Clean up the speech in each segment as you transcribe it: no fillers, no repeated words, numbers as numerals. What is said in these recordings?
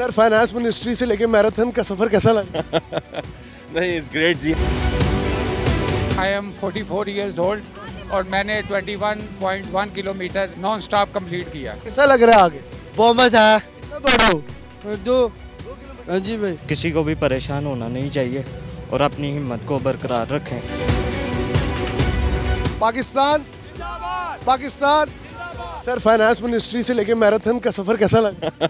Sir finance ministry से लेके marathon का सफर कैसा लगा? नहीं, it's great ji. I am 44 years old और मैंने 21.1 किलोमीटर नॉन स्टॉप कंप्लीट किया। कैसा लग रहा है आगे? बहुत मजा आया। कितना दौड़े हो? 2 किलोमीटर। जी भाई। किसी को भी परेशान होना नहीं चाहिए और अपनी हिम्मत को बरकरार रखें। Pakistan Pakistan. Sir finance ministry से लेके मैराथन का सफर कैसा लगा?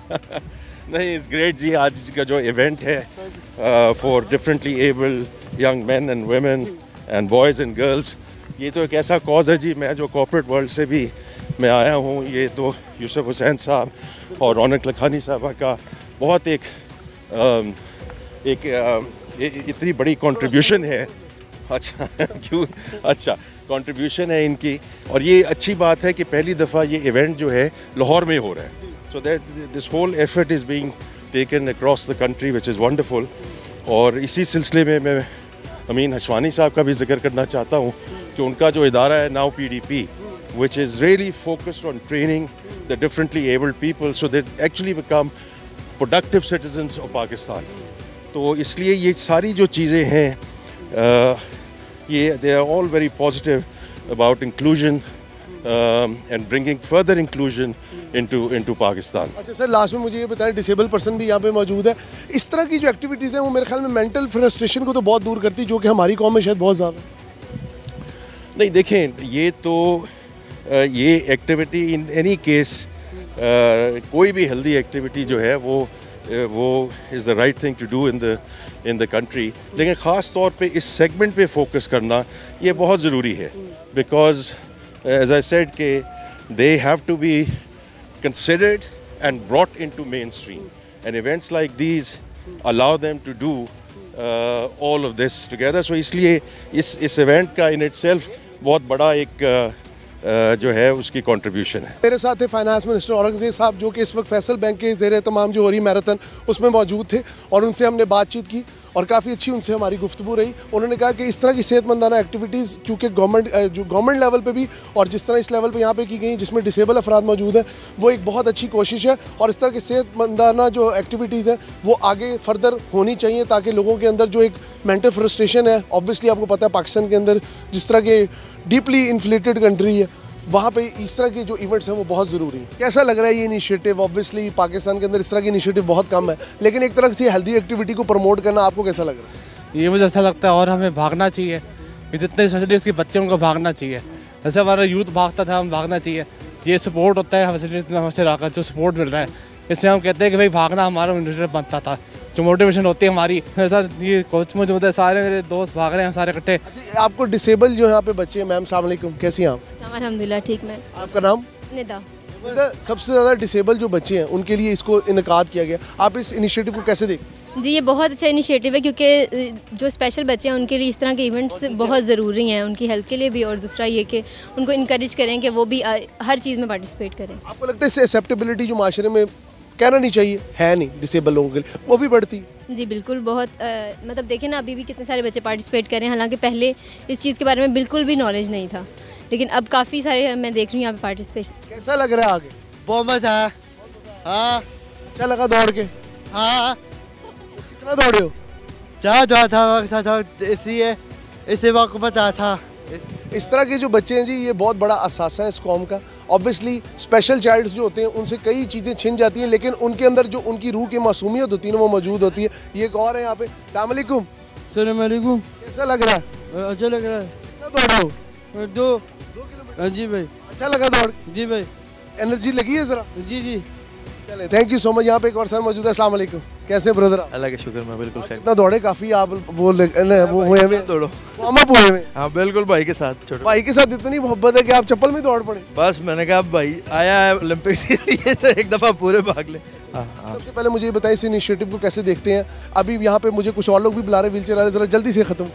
नहीं, इट्स ग्रेट जी। आज का जो इवेंट है for differently abled young man and women and boys and girls, ये तो एक ऐसा कॉज है जी। मैं जो कॉर्पोरेट वर्ल्ड से भी मैं आया हूँ, ये तो यूसुफ हुसैन साहब और रौनक लखानी साहबा का बहुत एक इतनी बड़ी कंट्रीब्यूशन है। अच्छा क्यों? अच्छा कंट्रीब्यूशन है इनकी, और ये अच्छी बात है कि पहली दफ़ा ये इवेंट जो है लाहौर में हो रहा है। So that this whole effort is being taken across the country which is wonderful. और इसी सिलसिले में मैं अमीन हशवानी साहब का भी जिक्र करना चाहता हूँ कि उनका जो इदारा है now PDP, which is really focused on training the differently abled people so they actually become productive citizens of Pakistan. तो इसलिए ये सारी जो चीज़ें हैं ये they are all very positive about inclusion and bringing further inclusion into Pakistan. अच्छा sir, last में मुझे ये बताएं, डिसेबल पर्सन भी यहाँ पे मौजूद है। इस तरह की जो एक्टिविटीज़ हैं वो मेरे ख्याल में मेंटल फ्रस्ट्रेशन को तो बहुत दूर करती है, जो कि हमारी कौम में शायद बहुत ज़्यादा है। नहीं देखें, ये तो ये एक्टिविटी इन एनी केस कोई भी हेल्दी एक्टिविटी जो है वो is the right thing to do in the country, लेकिन ख़ास तौर पे इस सेगमेंट पे फोकस करना ये बहुत ज़रूरी है। बिकॉज एज आई सेड के they have to be considered and brought into mainstream, and events like these allow them to do all of this together. So इसलिए इस event का in itself बहुत बड़ा एक जो है उसकी कंट्रीब्यूशन है। मेरे साथ थे फाइनेंस मिनिस्टर औरंगजेब साहब, जो कि इस वक्त फैसल बैंक के ज़ेर तमाम जो हो रही मैराथन उसमें मौजूद थे, और उनसे हमने बातचीत की और काफ़ी अच्छी उनसे हमारी गुफ्तगू रही। उन्होंने कहा कि इस तरह की सेहतमंदाना एक्टिविटीज़ क्योंकि गवर्नमेंट लेवल पे भी और जिस तरह इस लेवल पे यहाँ पे की गई जिसमें डिसेबल अफराद मौजूद हैं, वो एक बहुत अच्छी कोशिश है, और इस तरह की सेहतमंदाना जो एक्टिविटीज़ हैं वो आगे फर्दर होनी चाहिए, ताकि लोगों के अंदर जो एक मेंटल फ्रस्ट्रेशन है, ऑब्वियसली आपको पता है पाकिस्तान के अंदर जिस तरह के डीपली इन्फ्लेटेड कंट्री है, वहाँ पे इस तरह के जो इवेंट्स हैं वो बहुत ज़रूरी है। कैसा लग रहा है ये इनिशिएटिव? ऑब्वियसली पाकिस्तान के अंदर इस तरह के इनिशिएटिव बहुत कम है, लेकिन एक तरह से हेल्दी एक्टिविटी को प्रमोट करना आपको कैसा लग रहा है? ये मुझे ऐसा लगता है, और हमें भागना चाहिए। ये जितने फैसिलिटीज़ के बच्चे उनको भागना चाहिए, जैसे हमारा यूथ भागता था, हम भागना चाहिए। ये सपोर्ट होता है फैसिलिटीज़ हमसे रखा, जो सपोर्ट मिल रहा है, इससे हम कहते हैं कि भाई भागना हमारा इनिशिएटिव बनता था, जो मोटिवेशन होती है हमारी। मेरे साथ ये कोच मौजूद है, सारे मेरे दोस्त भाग रहे हैं सारे इकट्ठे। अच्छा, आपको डिसेबल जो यहाँ पे बच्चे हैं, मैम अस्सलाम वालेकुम, कैसी हैं आप? अल्हम्दुलिल्लाह ठीक। मैं आपका नाम? निदा। सबसे ज़्यादा डिसेबल जो बच्चे हैं उनके लिए इसको इनकाद किया गया, आप इस इनिशिएटिव को कैसे देखते? जी, ये बहुत अच्छा इनिशिएटिव है, क्योंकि जो स्पेशल बच्चे हैं उनके लिए इस तरह के इवेंट्स बहुत ज़रूरी हैं, उनकी हेल्थ के लिए भी, और दूसरा ये कि उनको इनकरेज करें कि वो भी हर चीज़ में पार्टिसिपेट करें। आपको लगता है इससे एक्सेप्टेबिलिटी जो माशरे में कहना नहीं चाहिए है नहीं डिसेबल लोगों के लिए, वो भी बढ़ती है? जी बिल्कुल, बहुत मतलब देखें ना, अभी भी कितने सारे बच्चे पार्टिसिपेट करें, हालांकि पहले इस चीज़ के बारे में बिल्कुल भी नॉलेज नहीं था, लेकिन अब काफ़ी सारे मैं देख रही हूँ यहाँ पे पार्टिसिपेशन। कैसा लग रहा है आगे? बहुत मजा आया। हाँ। अच्छा लगा दौड़ के? हाँ। कितना दौड़े हो? जा था इसलिए इसी वक्त बता था। इस तरह के जो बच्चे हैं जी, ये बहुत बड़ा असासा है इस कौम का। ऑब्वियसली स्पेशल चाइल्ड्स जो होते हैं उनसे कई चीज़ें छिन जाती हैं, लेकिन उनके अंदर जो उनकी रूह की मासूमियत होती है ना, वो मौजूद होती है। ये एक और है यहाँ पे। अस्सलाम वालेकुम। अस्सलाम वालेकुम। कैसा लग रहा है? अच्छा लग रहा है। कितना दौड़े हो? 2 किलोमीटर। जी भाई। अच्छा लगा दौड़? जी भाई। एनर्जी लगी है ज़रा? जी। चले, थैंक यू सो मच। यहाँ पे एक और सर मौजूद है। अस्सलाम वालेकुम, कैसे ब्रदर? अल्लाह के शुक्र में बिल्कुल खैर। कितना दौड़े? काफ़ी आप वो हुए हैं, दौड़ो वार्म अप हुए हैं। हाँ बिल्कुल, भाई के साथ। छोटे भाई के साथ इतनी मोहब्बत है कि आप चप्पल में दौड़ पड़े? बस मैंने कहा भाई आया है ओलंपिक्स के लिए तो एक दफ़ा पूरे भाग ले। हाँ। सबसे पहले मुझे ये बताएं, इस इनिशिएटिव को कैसे देखते हैं? अभी यहाँ पे मुझे कुछ और लोग भी बुला रहे हैं, व्हीलचेयर वाले, ज़रा जल्दी से ख़त्म।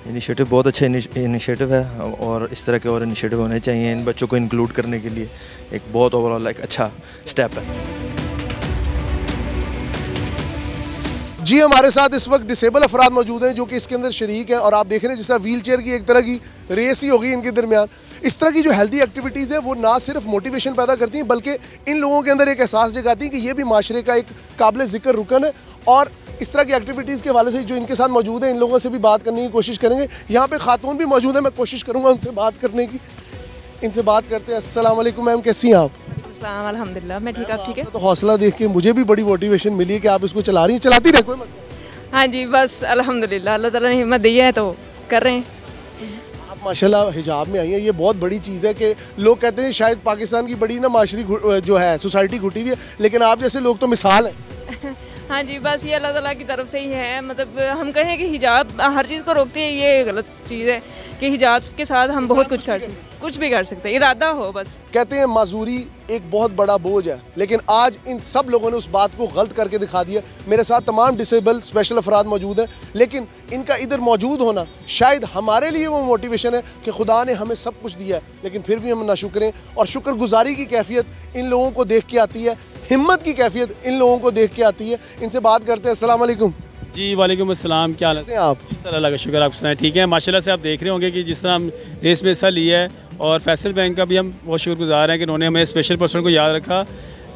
इनिशिएटिव बहुत अच्छा इनिशिएटिव है, और इस तरह के और इनिशिएटिव होने चाहिए इन बच्चों को इंक्लूड करने के लिए। एक बहुत ओवरऑल एक अच्छा स्टेप है। जी हमारे साथ इस वक्त डिसेबल अफराद मौजूद हैं जो कि इसके अंदर शरीक हैं और आप देख रहे हैं जिस तरह व्हील चेयर की एक तरह की रेस ही होगी इनके दरमियान। इस तरह की जो हेल्दी एक्टिविटीज़ है वो ना सिर्फ मोटिवेशन पैदा करती हैं बल्कि इन लोगों के अंदर एक एहसास जगाती हैं कि ये भी माशरे का एक काबिल ज़िक्र रुकन है। और इस तरह की एक्टिविटीज़ के हवाले से जो इनके साथ मौजूद हैं इन लोगों से भी बात करने की कोशिश करेंगे। यहाँ पे खातून भी मौजूद है, मैं कोशिश करूँगा उनसे बात करने की। इनसे बात करते हैं। अस्सलाम वालेकुम मैम, कैसी हैं आप? अल्हम्दुलिल्लाह मैं ठीक, आप ठीक है? तो हौसला देख के मुझे भी बड़ी मोटिवेशन मिली है कि आप इसको चला रही हैं, चलाती रहे कोई मसला। हाँ जी, बस अल्हम्दुलिल्लाह अल्लाह ताला ने हिम्मत दी है तो कर रहे हैं। आप माशाल्लाह हिजाब में आई हैं, ये बहुत बड़ी चीज़ है कि लोग कहते हैं शायद पाकिस्तान की बड़ी ना माशरी जो है सोसाइटी घुटी हुई है, लेकिन आप जैसे लोग तो मिसाल हैं। हाँ जी, बस ये अल्लाह ताला की तरफ से ही है। मतलब हम कहें कि हिजाब हर चीज़ को रोकती है, ये गलत चीज़ है कि हिजाब के साथ हम बहुत कुछ कर सकते, कुछ भी कर सकते हैं, इरादा हो बस। कहते हैं माजूरी एक बहुत बड़ा बोझ है, लेकिन आज इन सब लोगों ने उस बात को गलत करके दिखा दिया। मेरे साथ तमाम डिसेबल स्पेशल अफराद मौजूद हैं, लेकिन इनका इधर मौजूद होना शायद हमारे लिए वो मोटिवेशन है कि खुदा ने हमें सब कुछ दिया है, लेकिन फिर भी हम नाशुक्र हैं। और शुक्रगुजारी की कैफियत इन लोगों को देख के आती है, हिम्मत की कैफियत इन लोगों को देख के आती है। इनसे बात करते हैं। अस्सलाम वालेकुम। जी वालेकुम अस्सलाम, क्या हाल है आप? सर अल्लाह का शुक्र, आप सुनाएं? ठीक है माशाल्लाह से। आप देख रहे होंगे कि जिस तरह हम रेस में हिस्सा लिया है और फैसल बैंक का भी हम बहुत शुक्रगुजार हैं कि उन्होंने हमें स्पेशल पर्सन को याद रखा।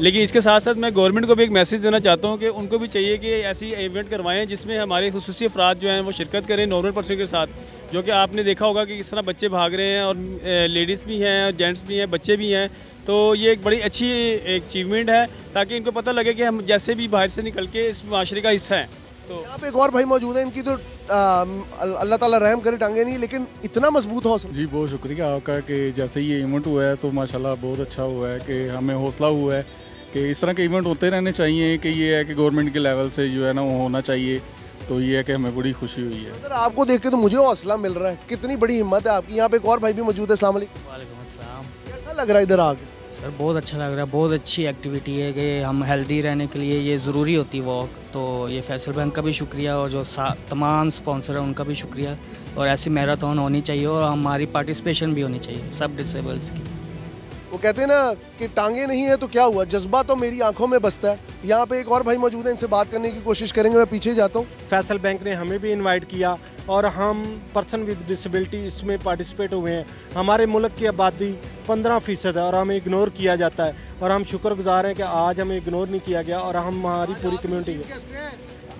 लेकिन इसके साथ साथ मैं गवर्नमेंट को भी एक मैसेज देना चाहता हूँ कि उनको भी चाहिए कि ऐसी इवेंट करवाएं जिसमें हमारे खुसूसी अफराद जो हैं वो शिरकत करें नॉर्मल पर्सन के साथ। जो कि आपने देखा होगा कि किस तरह बच्चे भाग रहे हैं और लेडीज़ भी हैं, जेंट्स भी हैं, बच्चे भी हैं। तो ये एक बड़ी अच्छी एक अचीवमेंट है ताकि इनको पता लगे कि हम जैसे भी बाहर से निकल के इस माशरे का हिस्सा हैं। तो यहाँ पे एक और भाई मौजूद है, इनकी तो अल्लाह ताला रहम करे टांगे नहीं, लेकिन इतना मजबूत हौसला। जी बहुत शुक्रिया आपका कि जैसे ये इवेंट हुआ है तो माशाल्लाह बहुत अच्छा हुआ है कि हमें हौसला हुआ है कि इस तरह के इवेंट होते रहने चाहिए। कि ये है कि गवर्नमेंट के लेवल से जो है ना वो होना चाहिए, तो ये है कि हमें बड़ी खुशी हुई है। अगर आपको देख के तो मुझे हौसला मिल रहा है, कितनी बड़ी हिम्मत है आपकी। यहाँ पे एक और भाई भी मौजूद है। अस्सलाम वालेकुम। वालेकुम अस्सलाम। कैसा लग रहा है इधर आके? सर बहुत अच्छा लग रहा है, बहुत अच्छी एक्टिविटी है कि हम हेल्दी रहने के लिए ये ज़रूरी होती है वॉक। तो ये फैसल बैंक का भी शुक्रिया और जो तमाम स्पॉन्सर हैं उनका भी शुक्रिया। और ऐसी मैराथन होनी चाहिए और हमारी पार्टिसिपेशन भी होनी चाहिए सब डिसेबल्स की। वो कहते हैं ना कि टांगे नहीं है तो क्या हुआ, जज्बा तो मेरी आंखों में बसता है। यहाँ पे एक और भाई मौजूद है, इनसे बात करने की कोशिश करेंगे। मैं पीछे जाता हूँ। फैसल बैंक ने हमें भी इनवाइट किया और हम पर्सन विद डिसेबिलिटी इसमें पार्टिसिपेट हुए हैं। हमारे मुल्क की आबादी 15% है और हमें इग्नोर किया जाता है और हम शुक्रगुजार हैं कि आज हमें इग्नोर नहीं किया गया और हम हमारी पूरी कम्युनिटी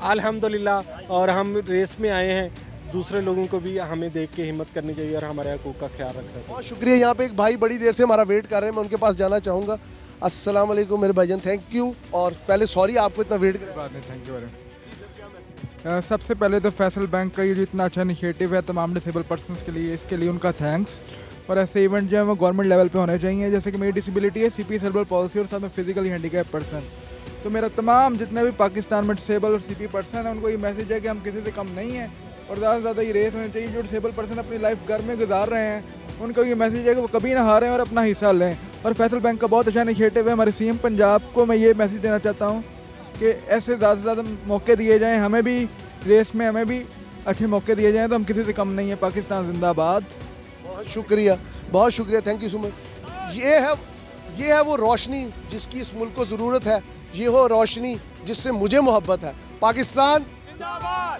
अल्हम्दुलिल्लाह। और हम रेस में आए हैं, दूसरे लोगों को भी हमें देख के हिम्मत करनी चाहिए और हमारे हकूक़ का ख्याल रखना चाहिए। बहुत शुक्रिया। यहाँ पे एक भाई बड़ी देर से हमारा वेट कर रहे हैं, मैं उनके पास जाना चाहूँगा। अस्सलाम वालेकुम मेरे भाईजान, थैंक यू। और पहले सॉरी आपको इतना वेट कर। Thank you very much. सबसे पहले तो फैसल बैंक का ये जो इतना अच्छा इनिशिएटिव है तमाम डिसेबल पर्सनस के लिए, इसके लिए उनका थैंक्स। और ऐसे इवेंट जो है वो गवर्नमेंट लेवल पे होने चाहिए। जैसे कि मेरी डिसेबिलिटी है सीपी सेरेब्रल पॉलिसी और साथ में फिजिकली हैंडीकैप पर्सन। तो मेरा तमाम जितने भी पाकिस्तान में डिसेबल और सीपी पर्सन है उनको ये मैसेज है कि हम किसी से कम नहीं हैं और ज़्यादा से ज़्यादा ये रेस होनी चाहिए। जो डिसेबल पर्सन अपनी लाइफ घर में गुजार रहे हैं उनको ये मैसेज है कि वो कभी ना हारें और अपना हिस्सा लें। और फैसल बैंक का बहुत अच्छा इनिशिएटिव है। हमारे सीएम पंजाब को मैं ये मैसेज देना चाहता हूँ कि ऐसे ज़्यादा से ज़्यादा मौके दिए जाएँ, हमें भी रेस में हमें भी अच्छे मौके दिए जाएँ। तो हम किसी से कम नहीं है। पाकिस्तान जिंदाबाद। बहुत शुक्रिया, बहुत शुक्रिया, थैंक यू सो मच। ये है वो रोशनी जिसकी इस मुल्क को ज़रूरत है। ये हो रोशनी जिससे मुझे मोहब्बत है। पाकिस्तान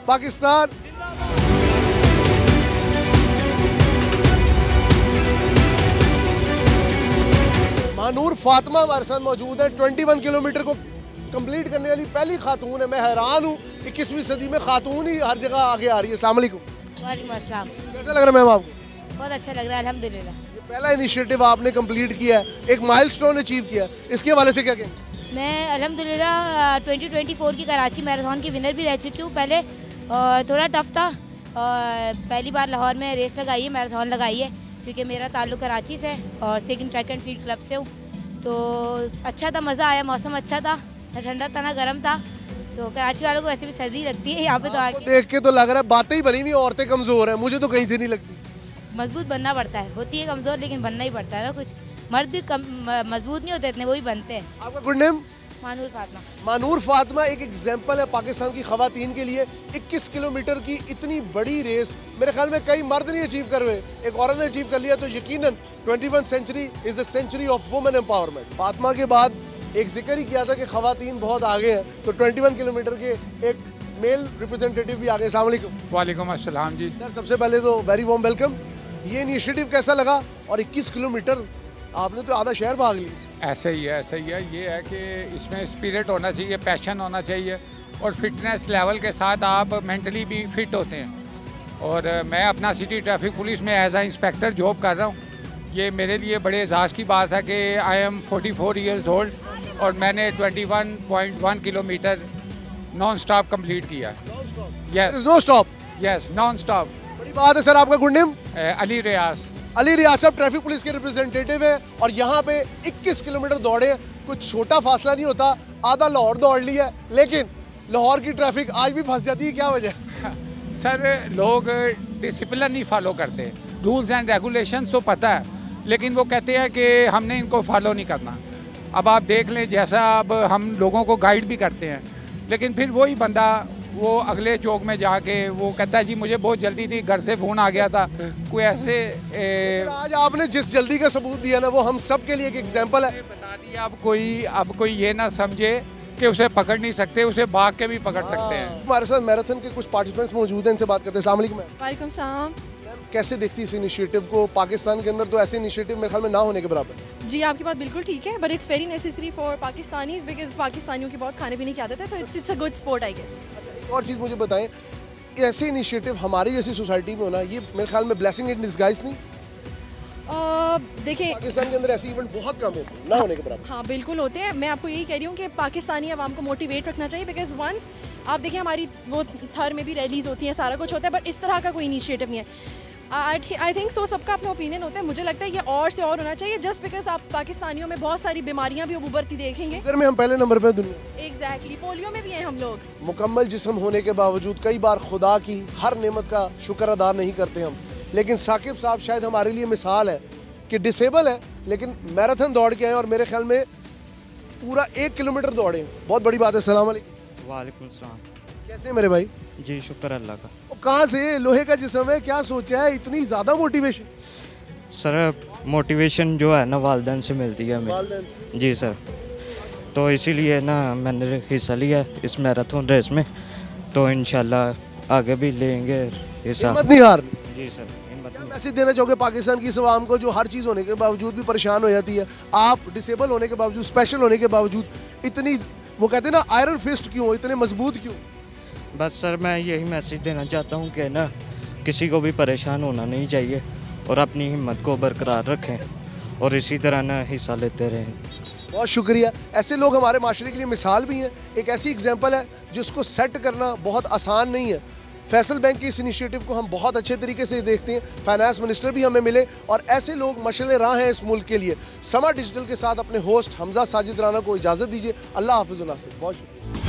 पाकिस्तान। मानूर फातिमा हमारे साथ मौजूद है। 21 किलोमीटर को कंप्लीट करने वाली पहली खातून है। मैं हैरान हूँ 21वीं सदी में खातून ही हर जगह आगे आ रही है। अस्सलाम वालेकुम। वालेकुम अस्सलाम। कैसा लग रहा है मैम आपको? बहुत अच्छा लग रहा है अल्हम्दुलिल्लाह। ये पहला इनिशिएटिव आपने कंप्लीट किया है, एक माइलस्टोन अचीव किया है, इसके हवाले से क्या कहेंगे? मैं अल्हम्दुलिल्लाह 2024 की कराची मैराथन की विनर भी रह चुकी हूँ। पहले थोड़ा टफ था, पहली बार लाहौर में रेस लगाई है, मैराथन लगाई है, क्योंकि मेरा ताल्लुक़ कराची से और second track and field club से हूँ। तो अच्छा था, मज़ा आया, मौसम अच्छा था, ना ठंडा था ना गर्म था। तो कराची वालों को वैसे भी सर्दी लगती है यहाँ पे। तो आके देख के तो लग रहा है बातें ही बनी हुई, औरतें कमज़ोर हैं, मुझे तो कहीं से नहीं लगती। मजबूत बनना पड़ता है, होती है कमज़ोर लेकिन बनना ही पड़ता है ना। कुछ मर्द भी मजबूत नहीं होते इतने, वो भी बनते हैं। आपका गुड नेम? मानूर फातिमा। मानूर फातिमा एक एग्जाम्पल है पाकिस्तान की ख़वातीन के लिए। 21 किलोमीटर की इतनी बड़ी रेस मेरे ख्याल में कई मर्द नहीं अचीव कर रहे, एक औरत ने अचीव कर लिया। तो यकीनन 21वीं century is the century of women empowerment. Fatima के बाद एक जिक्र ही किया था कि ख़वातीन बहुत आगे हैं, तो 21 किलोमीटर के एक मेल रिप्रेजेंटेटिव भी आ गए। अस्सलाम वालेकुम। वालेकुम अस्सलाम जी। सर सबसे पहले तो वेरी वार्म वेलकम। ये इनिशिएटिव कैसा लगा? और 21 किलोमीटर आपने तो आधा शहर भाग लिया। ऐसे ही है, ऐसे ही है। ये है कि इसमें स्पिरिट होना चाहिए, पैशन होना चाहिए और फिटनेस लेवल के साथ आप मेंटली भी फिट होते हैं। और मैं अपना सिटी ट्रैफिक पुलिस में एज आ इंस्पेक्टर जॉब कर रहा हूँ। ये मेरे लिए बड़े एजाज़ की बात है कि आई एम 44 ईयर्स ओल्ड और मैंने 21.1 किलोमीटर नॉन स्टॉप कंप्लीट किया। Yes no stop. Yes non stop. बड़ी बात है। सर आपका गुड नेम? अली रियाज। अली रियाज साहब ट्रैफिक पुलिस के रिप्रेजेंटेटिव है और यहाँ पे 21 किलोमीटर दौड़े। कुछ छोटा फासला नहीं होता। आधा लाहौर दौड़ लिया है, लेकिन लाहौर की ट्रैफिक आज भी फंस जाती है। क्या वजह? सर लोग डिसिप्लिन नहीं फॉलो करते। रूल्स एंड रेगुलेशंस तो पता है, लेकिन वो कहते हैं कि हमने इनको फॉलो नहीं करना। अब आप देख लें, जैसा अब हम लोगों को गाइड भी करते हैं, लेकिन फिर वही बंदा वो अगले चौक में जाके वो कहता है जी मुझे बहुत जल्दी थी, घर से फ़ोन आ गया था, कोई ऐसे आज आपने जिस जल्दी का सबूत दिया ना, वो हम सब के लिए एक एग्जांपल है। बता दिया। अब कोई ये ना समझे कि उसे पकड़ नहीं सकते, उसे भाग के भी पकड़ सकते हैं। हमारे साथ मैराथन के कुछ पार्टिसिपेंट्स मौजूद हैं, इनसे बात करते हैं। अस्सलाम वालेकुम। वालेकुम सलाम। कैसे देखती है इस इनिशिएटिव को? पाकिस्तान के अंदर तो ऐसे इनिशिएटिव मेरे ख्याल में ना होने के बराबर। जी आपकी बात बिल्कुल ठीक है, but it's very necessary for Pakistanis because पाकिस्तानियों की बहुत खाने पीने की आदत है, तो it's a good sport I guess. अच्छा एक और चीज़ मुझे बताएं, ऐसे इनिशिएटिव हमारी जैसी सोसाइटी में होना, ये मेरे ख्याल में ब्लेसिंग इन डिस्गाइज नहीं? देखिए पाकिस्तान के अंदर ऐसे इवेंट बहुत कम होते हैं, ना होने के बराबर। हाँ बिल्कुल होते हैं। मैं आपको यही कह रही हूँ कि पाकिस्तानी अवाम को मोटिवेट रखना चाहिए, बिकॉज वंस आप देखिए हमारी वो थर में भी रैलीज होती हैं, सारा कुछ होता है, बट इस तरह का कोई इनिशिएटिव नहीं है। आई थिंक सो सबका अपना ओपिनियन होता है। मुझे लगता है ये और से और होना चाहिए, जस्ट बिकॉज आप पाकिस्तानियों में बहुत सारी बीमारियां भी उभरती देखेंगे। शुगर में हम पहले नंबर पे दुनिया। एग्जैक्टली, पोलियो में भी हैं हम लोग। मुकम्मल जिस्म होने के बावजूद कई बार खुदा की हर नेमत का शुक्र अदा नहीं करते हम, लेकिन साकिब साहब शायद हमारे लिए मिसाल है कि डिसेबल है लेकिन मैराथन दौड़ के आए और मेरे ख्याल में पूरा 1 किलोमीटर दौड़े। बहुत बड़ी बात है। सलाम अलैकुम। वालेकुम सलाम। कैसे हैं मेरे भाई? जी शुक्र अल्लाह का। कहाँ से? लोहे का जिस्म है, क्या सोचा है इतनी ज़्यादा मोटिवेशन? सर मोटिवेशन जो है ना वालिदैन से मिलती है हमें। जी सर, तो इसीलिए ना मैंने हिस्सा लिया इस मैराथन रेस में, तो इंशाल्लाह आगे भी लेंगे हिस्सा। हिम्मत नहीं हारनी। जी सर। क्या मैसेज देना चाहोगे पाकिस्तान की इस अवाम को जो हर चीज़ होने के बावजूद भी परेशान हो जाती है? आप डिसेबल होने के बावजूद, स्पेशल होने के बावजूद इतनी, वो कहते हैं ना आयरन फिस्ट क्यों, इतने मजबूत क्यों? बस सर मैं यही मैसेज देना चाहता हूँ कि ना किसी को भी परेशान होना नहीं चाहिए और अपनी हिम्मत को बरकरार रखें और इसी तरह ना हिस्सा लेते रहें। बहुत शुक्रिया। ऐसे लोग हमारे माशरे के लिए मिसाल भी हैं। एक ऐसी एग्जांपल है जिसको सेट करना बहुत आसान नहीं है। फैसल बैंक के इस इनिशिएटिव को हम बहुत अच्छे तरीके से देखते हैं। फाइनेंस मिनिस्टर भी हमें मिले और ऐसे लोग मशअल राह हैं इस मुल्क के लिए। समा डिजिटल के साथ अपने होस्ट हमजा साजिद राना को इजाज़त दीजिए। अल्लाह हाफिज़। बहुत शुक्रिया।